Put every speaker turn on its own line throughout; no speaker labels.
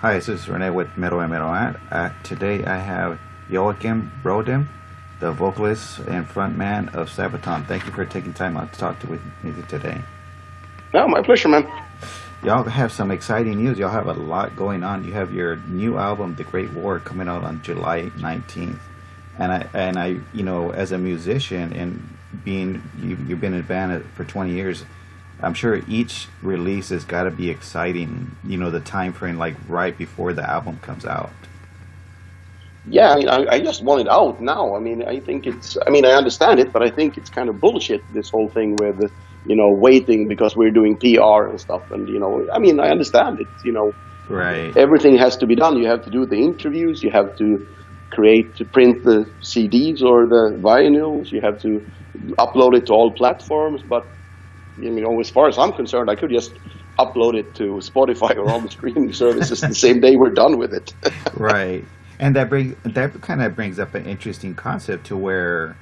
Hi, this is Rene with Metal and Metal Art. Today I have Joakim Broden, the vocalist and frontman of Sabaton. Thank you for taking time out to talk to with me today.
No, my pleasure, man.
Y'all have some exciting news. Y'all have a lot going on. You have your new album, The Great War, coming out on July 19th. And I, as a musician and you've been in a band for 20 years, I'm sure each release has got to be exciting. The time frame, like right before the album comes out.
Yeah, I just want it out now. I understand it, but I think it's kind of bullshit, this whole thing with, waiting because we're doing PR and stuff. And, I understand it,
Right.
Everything has to be done. You have to do the interviews. You have to print the CDs or the vinyls. You have to upload it to all platforms. But, as far as I'm concerned, I could just upload it to Spotify or all the streaming services the same day we're done with it.
Right. And that kind of brings up an interesting concept to where,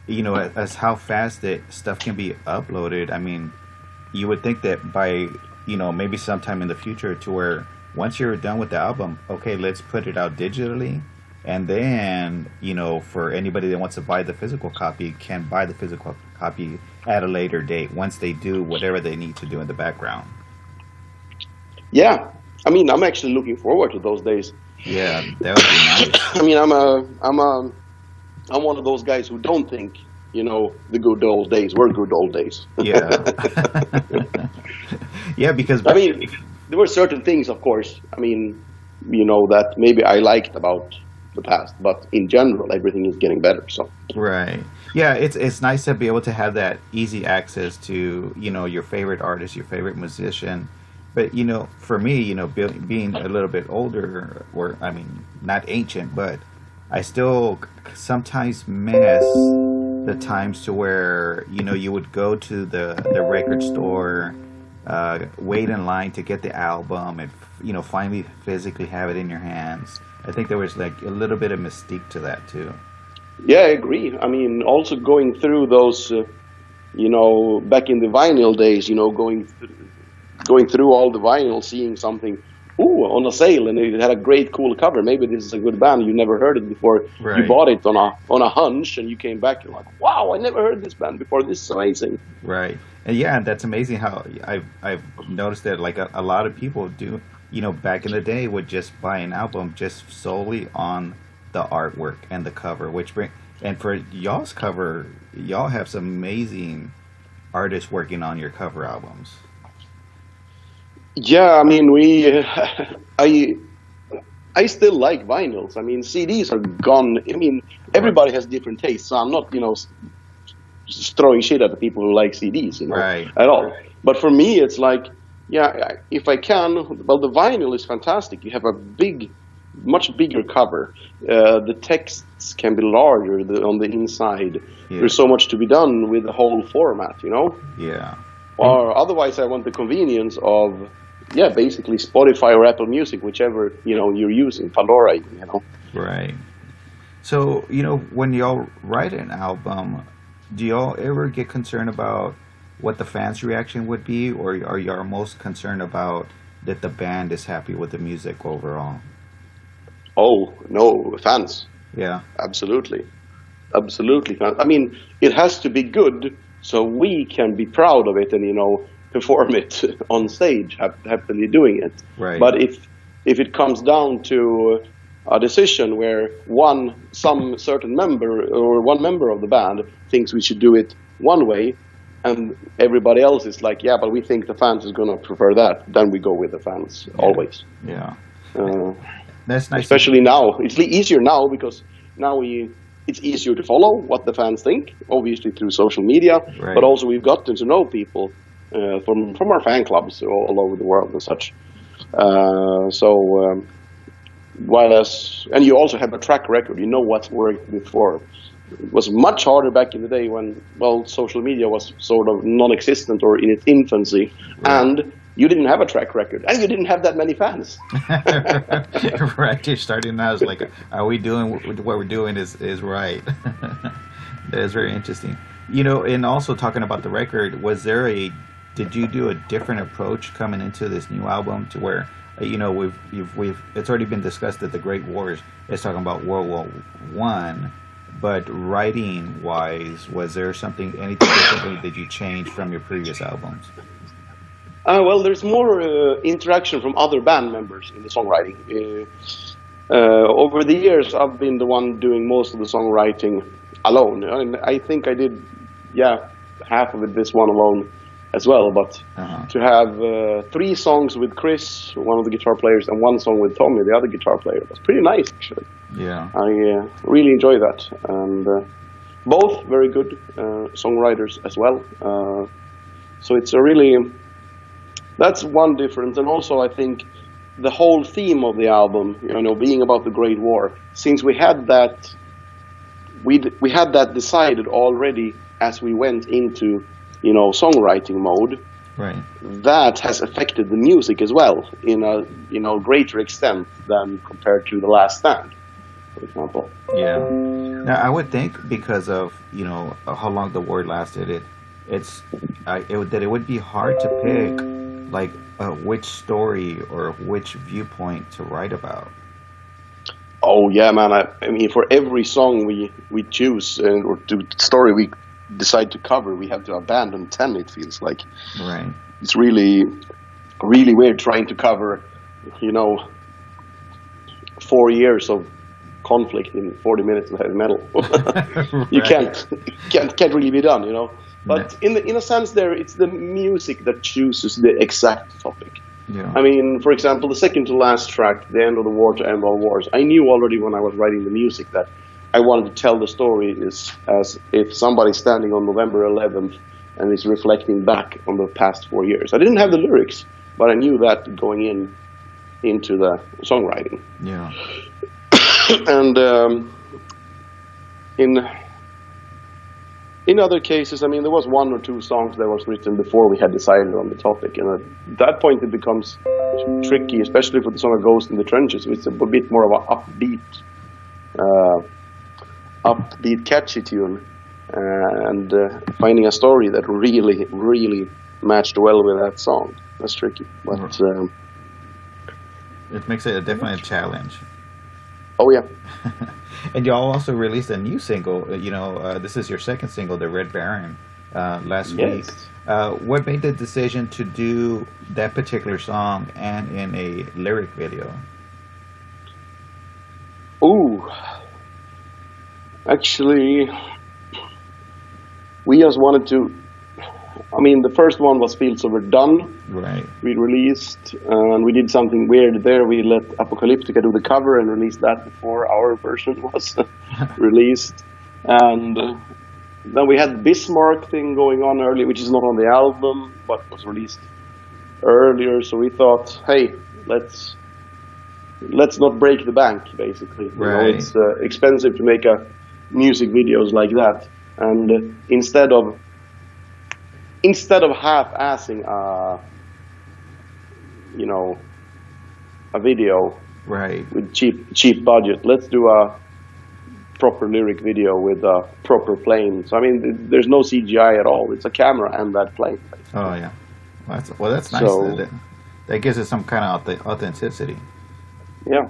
as how fast that stuff can be uploaded. I mean, you would think that by, maybe sometime in the future to where once you're done with the album, okay, let's put it out digitally. And then, for anybody that wants to buy the physical copy can buy the physical copy at a later date once they do whatever they need to do in the background.
Yeah. I'm actually looking forward to those days.
Yeah, that would be
nice. I'm one of those guys who don't think, the good old days were good old days.
Yeah. Yeah, because
there were certain things, of course, that maybe I liked about the past, but in general, everything is getting better. So
right, yeah, it's nice to be able to have that easy access to your favorite artist, your favorite musician. But for me, being a little bit older, or not ancient, but I still sometimes miss the times to where you would go to the record store, wait in line to get the album, and finally physically have it in your hands. I think there was like a little bit of mystique to that too.
Yeah, I agree. Also going through those, back in the vinyl days, going through all the vinyl, seeing something, on a sale, and it had a great, cool cover. Maybe this is a good band. You never heard it before.
Right.
You bought it on a hunch, and you came back. You're like, wow, I never heard this band before. This is amazing.
Right, and yeah, that's amazing how I've noticed that like a lot of people do. Back in the day would just buy an album just solely on the artwork and the cover, and for y'all's cover, y'all have some amazing artists working on your cover albums.
Yeah, I still like vinyls. CDs are gone. Everybody has different tastes, so I'm not, just throwing shit at the people who like CDs,
Right.
At all. But for me, it's like, yeah, if I can, well, the vinyl is fantastic. You have a much bigger cover. The texts can be larger on the inside. Yeah. There's so much to be done with the whole format,
Yeah.
Or otherwise, I want the convenience of, basically Spotify or Apple Music, whichever, you're using, Pandora,
Right. So, when y'all write an album, do y'all ever get concerned about what the fans' reaction would be, or are y'all most concerned about that the band is happy with the music overall?
Oh, no, fans.
Yeah.
Absolutely. Absolutely, fans. It has to be good so we can be proud of it and, perform it on stage, happily doing it.
Right.
But if it comes down to a decision where some certain member or one member of the band thinks we should do it one way, and everybody else is like, yeah, but we think the fans is going to prefer that, then we go with the fans, always.
Yeah. That's nice.
Especially now. It's easier now because now it's easier to follow what the fans think, obviously through social media,
right.
But also we've gotten to know people from our fan clubs all over the world and such. And you also have a track record, what's worked before. It was much harder back in the day when, social media was sort of non-existent or in its infancy, right. And you didn't have a track record, and you didn't have that many fans.
Right, you're starting now. It's like, are we doing what we're doing is right? That is very interesting. And also talking about the record, did you do a different approach coming into this new album to where we've it's already been discussed that the Great Wars is talking about World War I, but writing wise, was there anything differently that you changed from your previous albums?
Well, there's more interaction from other band members in the songwriting. Over the years, I've been the one doing most of the songwriting alone, and I think I did, half of it this one alone as well. But to have 3 songs with Chris, one of the guitar players, and 1 song with Tommy, the other guitar player, was pretty nice actually.
Yeah,
I really enjoy that, and both very good songwriters as well. So it's a really, that's one difference. And also I think the whole theme of the album, being about the Great War, since we had that, we had that decided already as we went into, songwriting mode.
right.
That has affected the music as well in a, greater extent than compared to The Last Stand, for example.
Yeah. Now I would think because of how long the war lasted, that it would be hard to pick like which story or which viewpoint to write about.
Oh yeah, man! I mean, for every song we choose or story we decide to cover, we have to abandon 10. It feels like.
Right.
It's really, really weird trying to cover, 4 years of conflict in 40 minutes of heavy metal. You can't really be done, But in a sense, it's the music that chooses the exact topic.
Yeah.
I mean, for example, the second to last track, "The End of the War to End All Wars," I knew already when I was writing the music that I wanted to tell the story as if somebody's standing on November 11th and is reflecting back on the past 4 years. I didn't have the lyrics, but I knew that going into the songwriting.
Yeah.
And in other cases, I mean, there was 1 or 2 songs that was written before we had decided on the topic, and at that point it becomes tricky, especially for the song "Ghost in the Trenches," which is a bit more of an upbeat, catchy tune, and finding a story that really, really matched well with that song. That's tricky, but
it makes it definitely a challenge.
Oh yeah.
And y'all also released a new single. This is your second single, "The Red Baron," last week. What made the decision to do that particular song and in a lyric video?
Ooh. Actually, we just wanted to. I mean, the first one was "Fields Over Done."
Right.
We released, and we did something weird there. We let Apocalyptica do the cover and released that before our version was released. And then we had the Bismarck thing going on early, which is not on the album, but was released earlier. So we thought, hey, let's not break the bank, basically.
Right.
It's expensive to make music videos like that. And instead of half-assing a video
Right.
with cheap budget, let's do a proper lyric video with a proper plane. So I mean, there's no CGI at all. It's a camera and that plane.
Oh yeah. Well, that's nice.
So,
that gives it some kind of authenticity.
Yeah.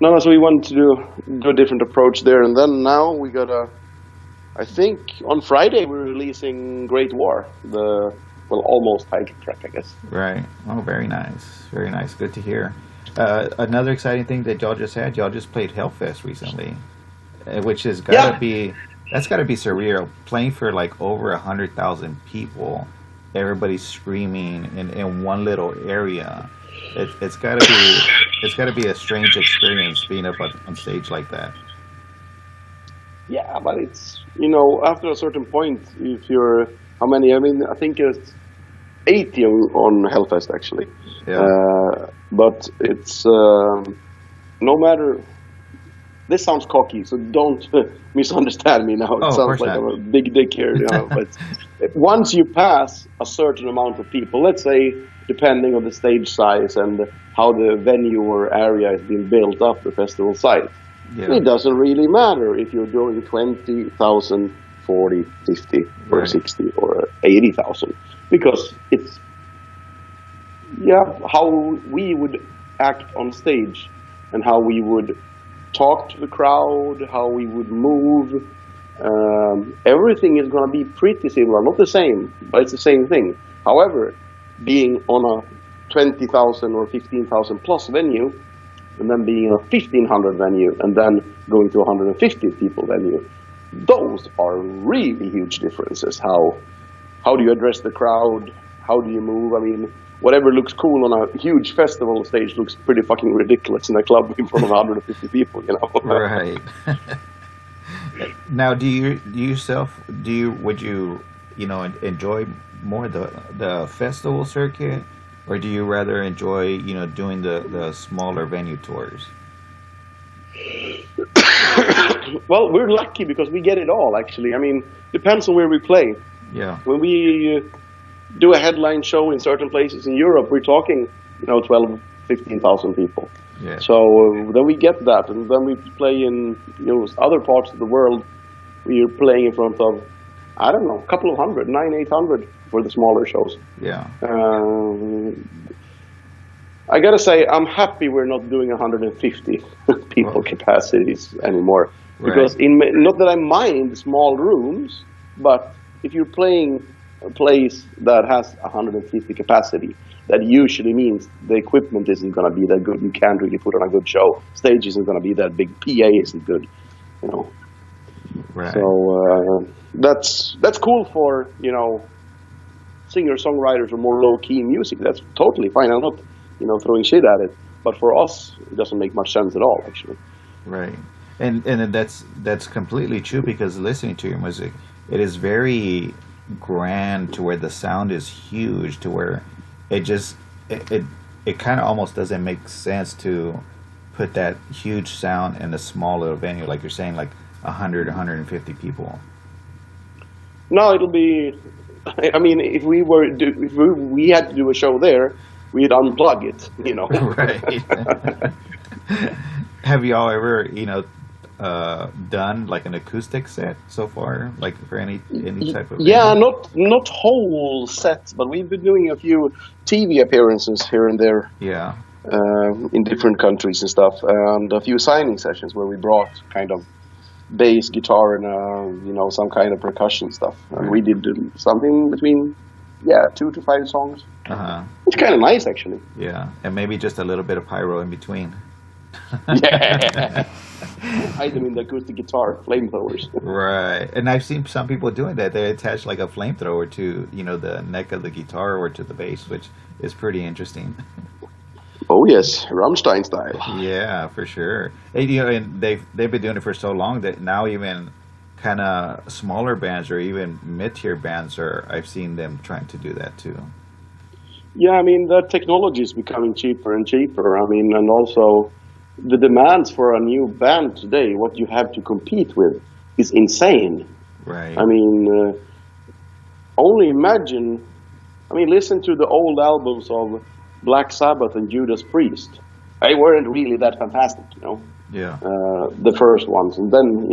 No, so we wanted to do a different approach there, and then now we got I think on Friday we're releasing Great War, almost title track, I guess.
Right. Oh, very nice. Very nice. Good to hear. Another exciting thing that y'all just played Hellfest recently, which has gotta be surreal. Playing for like over 100,000 people, everybody screaming in one little area. It's gotta be a strange experience being up on stage like that.
Yeah, but it's, after a certain point, if you're, how many, I mean, I think it's 80 on Hellfest, actually.
Yeah.
But it's, no matter, this sounds cocky, so don't misunderstand me now. It sounds like I'm a big dick here, but once you pass a certain amount of people, let's say, depending on the stage size and how the venue or area is being built up, the festival site, it doesn't really matter if you're doing 20,000, 40, 50, or 60, or 80,000, because it's, how we would act on stage and how we would talk to the crowd, how we would move. Everything is going to be pretty similar, not the same, but it's the same thing. However, being on a 20,000 or 15,000 plus venue, and then being a 1,500 venue, and then going to a 150 people venue, those are really huge differences. How do you address the crowd? How do you move? I mean, whatever looks cool on a huge festival stage looks pretty fucking ridiculous in a club in front of 150 people, you know?
Right. Now, would you enjoy more the festival circuit, or do you rather enjoy, doing the smaller venue tours?
Well, we're lucky because we get it all, actually. I mean, depends on where we play.
Yeah.
When we do a headline show in certain places in Europe, we're talking, 12, 15,000 people.
Yeah.
So then we get that, and then we play in other parts of the world. We're playing in front of, I don't know, a couple of hundred, 800 for the smaller shows.
Yeah.
I gotta say, I'm happy we're not doing 150 people capacities anymore. Because not that I mind small rooms, but if you're playing a place that has 150 capacity, that usually means the equipment isn't going to be that good. You can't really put on a good show. Stage isn't going to be that big. PA isn't good,
Right.
So that's cool for singer-songwriters or more low-key music. That's totally fine. I'm not throwing shit at it, but for us, it doesn't make much sense at all, actually.
Right. And that's completely true, because listening to your music, it is very grand, to where the sound is huge, to where it kind of almost doesn't make sense to put that huge sound in a small little venue, like you're saying, like 100, 150 people.
No, it'll be. I mean, if we had to do a show there, we'd unplug it,
Right. Have y'all ever, done like an acoustic set so far, like for any type of?
Yeah, not whole sets, but we've been doing a few TV appearances here and there.
Yeah.
In different countries and stuff, and a few signing sessions where we brought kind of bass, guitar, and some kind of percussion stuff. And we did something between 2 to 5 songs. It's kind of nice, actually.
Yeah, and maybe just a little bit of pyro in between.
Yeah. Hide them in the acoustic guitar, flamethrowers.
Right, and I've seen some people doing that. They attach like a flamethrower to the neck of the guitar or to the bass, which is pretty interesting.
Oh yes, Rammstein style.
Yeah, for sure. And, and they've been doing it for so long that now even kind of smaller bands or even mid-tier bands I've seen them trying to do that too.
Yeah, I mean, the technology is becoming cheaper and cheaper. I mean, and also the demands for a new band today, what you have to compete with, is insane.
Right.
I mean, only imagine. I mean, listen to the old albums of Black Sabbath and Judas Priest. They weren't really that fantastic,
Yeah.
The first ones, and then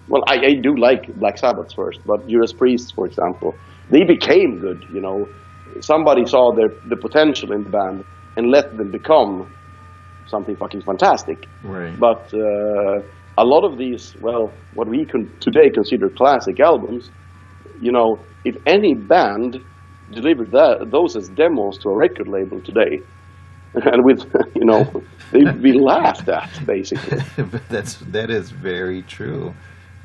well, I do like Black Sabbath first, but Judas Priest, for example, they became good. Somebody saw the potential in the band and let them become something fucking fantastic.
Right.
But a lot of these, well, what we today consider classic albums, if any band delivered those as demos to a record label today, and with they'd be laughed at, basically.
That is very true.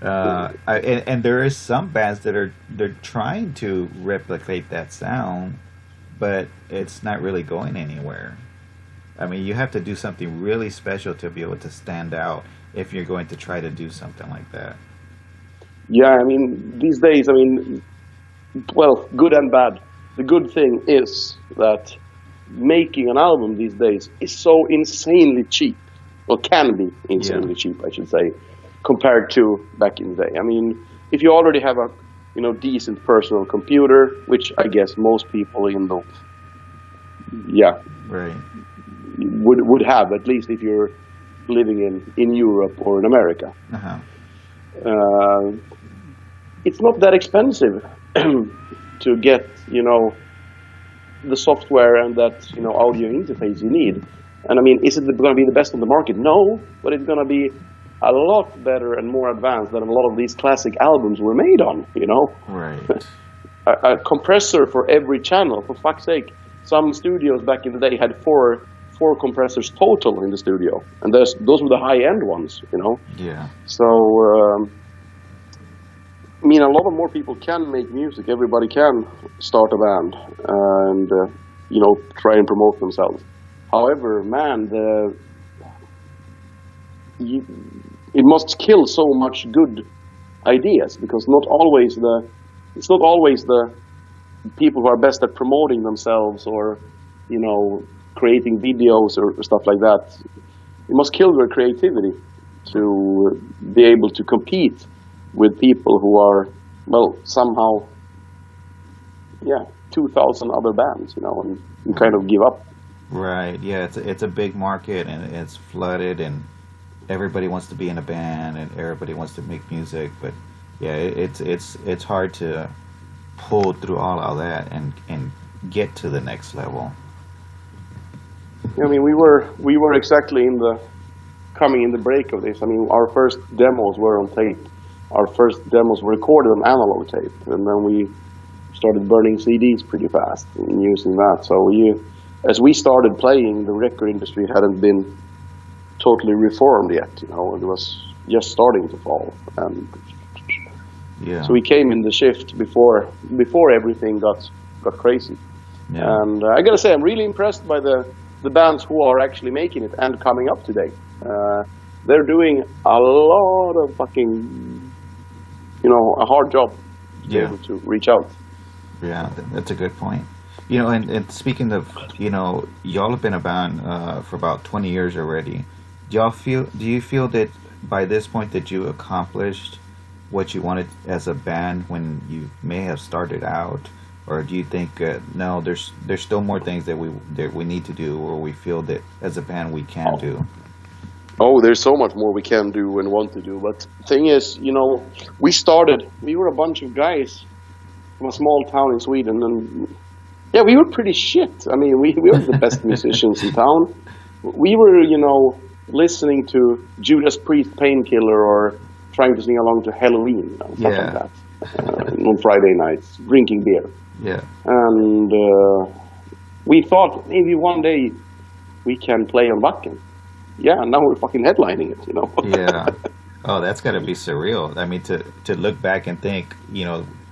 And there is some bands that they're trying to replicate that sound, but it's not really going anywhere. I mean, you have to do something really special to be able to stand out if you're going to try to do something like that.
Yeah, I mean, these days, well, good and bad. The good thing is that making an album these days is so insanely cheap, or can be insanely cheap, I should say, compared to back in the day. I mean, if you already have a decent personal computer, which I guess most people
right,
would have, at least if you're living in Europe or in America. It's not that expensive to get the software and that audio interface you need. And I mean, is it going to be the best on the market? No, but it's going to be a lot better and more advanced than a lot of these classic albums were made on.
Right.
A compressor for every channel, for fuck's sake. Some studios back in the day had four compressors total in the studio, and those were the high-end ones.
Yeah.
So I mean, a lot of more people can make music. Everybody can start a band and try and promote themselves. However, man, it must kill so much good ideas, because it's not always the people who are best at promoting themselves or creating videos or stuff like that. It must kill their creativity to be able to compete with people who are, well, somehow 2,000 other bands, and kind of give up.
Right. Yeah. It's a big market, and it's flooded, and everybody wants to be in a band, and everybody wants to make music. But yeah, it's hard to pull through all of that and get to the next level.
I mean, we were exactly coming in the break of this. I mean, our first demos were on tape. Our first demos were recorded on analog tape, and then we started burning CDs pretty fast and using that. So as we started playing, the record industry hadn't been totally reformed yet. It was just starting to fall. And
yeah.
So we came in the shift before everything got crazy.
Yeah.
And I gotta say, I'm really impressed by the bands who are actually making it and coming up today. They're doing a lot of fucking, a hard job to be able to reach out.
Yeah, that's a good point. And speaking of, y'all have been a band for about 20 years already. Do you feel that by this point that you accomplished what you wanted as a band when you may have started out? Or do you think no, there's still more things that we need to do, or we feel that as a band we can do?
Oh, there's so much more we can do and want to do. But the thing is, we were a bunch of guys from a small town in Sweden, and we were pretty shit. I mean, we were the best musicians in town. We were, listening to Judas Priest Painkiller or trying to sing along to Halloween, stuff like that. On Friday nights, drinking beer.
Yeah.
And we thought maybe one day we can play on Wacken. Yeah, and now we're fucking headlining it,
Yeah. Oh, that's got to be surreal. I mean, to look back and think,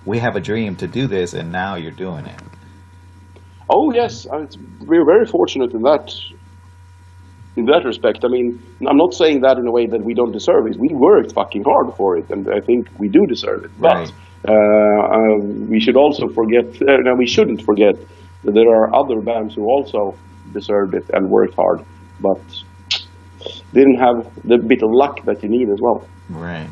we have a dream to do this, and now you're doing it.
Oh, yes. We're very fortunate in that respect. I mean, I'm not saying that in a way that we don't deserve it. We worked fucking hard for it, and I think we do deserve it.
Right.
But we should also we shouldn't forget that there are other bands who also deserved it and worked hard, but didn't have the bit of luck that you need as well.
Right.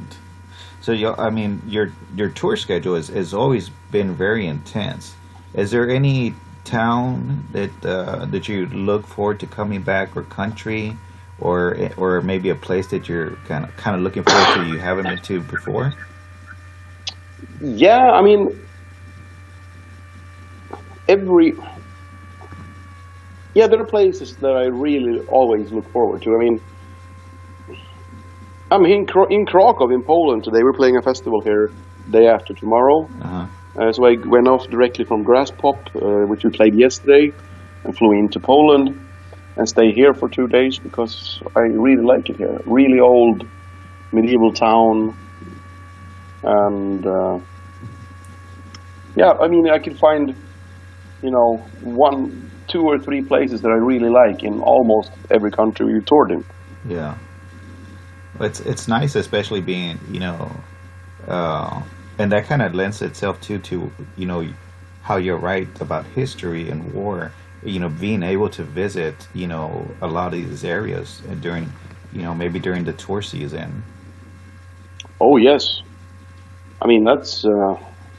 So, your tour schedule has always been very intense. Is there any town that you look forward to coming back, or country, or maybe a place that you're kind of looking forward to you haven't been to before?
Yeah, I mean, there are places that I really always look forward to. I mean, I'm in Krakow in Poland today. We're playing a festival here day after tomorrow.
Uh-huh.
So I went off directly from Grass Pop, which we played yesterday, and flew into Poland and stay here for 2 days because I really like it here. Really old medieval town. And I mean, I could find, 1, 2 or 3 places that I really like in almost every country we've toured in.
Yeah. It's nice, especially being, and that kind of lends itself to how you're right about history and war, being able to visit, a lot of these areas during, maybe during the tour season.
Oh, yes. I mean, that's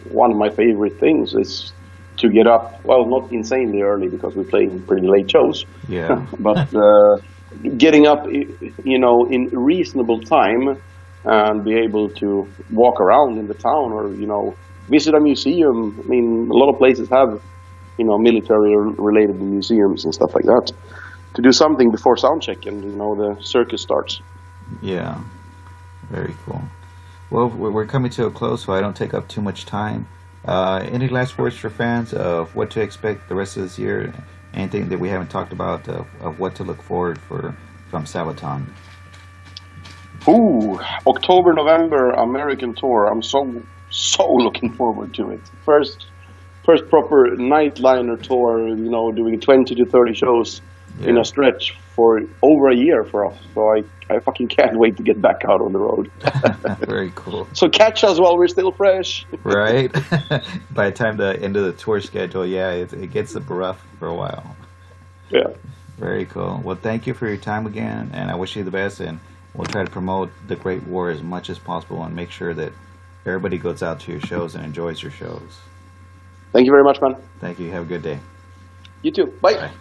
one of my favorite things is to get up, well, not insanely early because we're playing pretty late shows.
Yeah.
But getting up, in reasonable time and be able to walk around in the town or, visit a museum. I mean, a lot of places have military-related museums and stuff like that, to do something before soundcheck and the circus starts.
Yeah, very cool. Well, we're coming to a close, so I don't take up too much time. Any last words for fans of what to expect the rest of this year? Anything that we haven't talked about of what to look forward from Sabaton?
Ooh, October, November, American tour. I'm so looking forward to it. First proper nightliner tour, doing 20 to 30 shows in a stretch for over a year for us. So I fucking can't wait to get back out on the road.
Very cool.
So catch us while we're still fresh.
Right? By the time the end of the tour schedule, it gets rough for a while.
Yeah.
Very cool. Well, thank you for your time again, and I wish you the best, and we'll try to promote the Great War as much as possible and make sure that everybody goes out to your shows and enjoys your shows.
Thank you very much, man.
Thank you. Have a good day.
You too. Bye.
Bye.